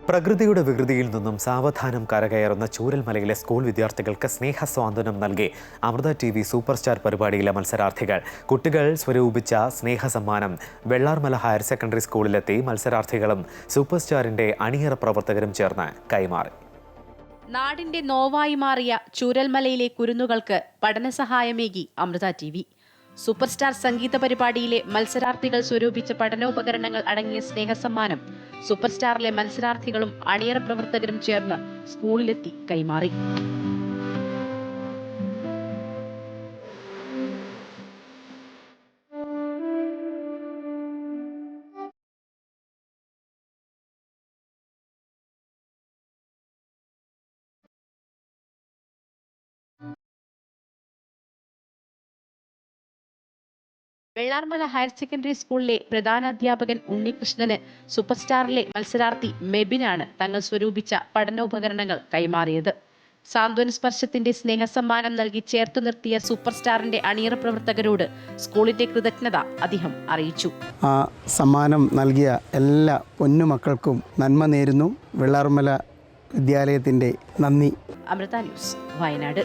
പ്രകൃതിയുടെ വികൃതിയിൽ നിന്നും സാവധാനം കരകയറുന്ന ചൂരൽമലയിലെ സ്കൂൾ വിദ്യാർത്ഥികൾക്ക് സ്നേഹസ്വാന്തനം നൽകി അമൃത TV സൂപ്പർ സ്റ്റാർ പരിപാടിയിലെ മത്സരാർത്ഥികൾ. കുട്ടികൾ സ്വരൂപിച്ച സ്നേഹസമ്മാനം വെള്ളാർമല ഹയർ സെക്കൻഡറി സ്കൂളിലെത്തി മത്സരാർത്ഥികളും സൂപ്പർ സ്റ്റാറിന്റെ അണിയറ പ്രവർത്തകരും ചേർന്ന് കൈമാറി. നാടിന്റെ നോവായി മാറിയ ചൂരൽമലയിലെ കുരുന്നുകൾക്ക് പഠനസഹായമേകി അമൃത TV. സൂപ്പർ സ്റ്റാർ സംഗീത പരിപാടിയിലെ മത്സരാർത്ഥികൾ സ്വരൂപിച്ച പഠനോപകരണങ്ങൾ അടങ്ങിയ സ്നേഹസമ്മാനം സൂപ്പർ സ്റ്റാറിലെ മത്സരാർത്ഥികളും അണിയറ പ്രവർത്തകരും ചേർന്ന് സ്കൂളിലെത്തി കൈമാറി. വെള്ളാർമല ഹയർ സെക്കൻഡറി സ്കൂളിലെ പ്രധാന അധ്യാപകൻ ഉണ്ണികൃഷ്ണന് സൂപ്പർ സ്റ്റാറിലെ മത്സരാർത്ഥി മെബിനാണ് തങ്ങൾ സ്വരൂപിച്ച പഠനോപകരണങ്ങൾ കൈമാറിയത്. സാന്ത്വന സ്പർശത്തിന്റെ സ്നേഹസമ്മാനം നൽകി ചേർത്തു നിർത്തിയ സൂപ്പർ സ്റ്റാറിന്റെ അണിയറ പ്രവർത്തകരോട് സ്കൂളിന്റെ കൃതജ്ഞത അദ്ദേഹം അറിയിച്ചു. ആ സമ്മാനം നൽകിയ എല്ലാ പൊന്നുമക്കൾക്കും നന്മ നേരുന്നു. വെള്ളാർമല വിദ്യാലയത്തിന്റെ നന്ദി. അമൃത ന്യൂസ്, വയനാട്.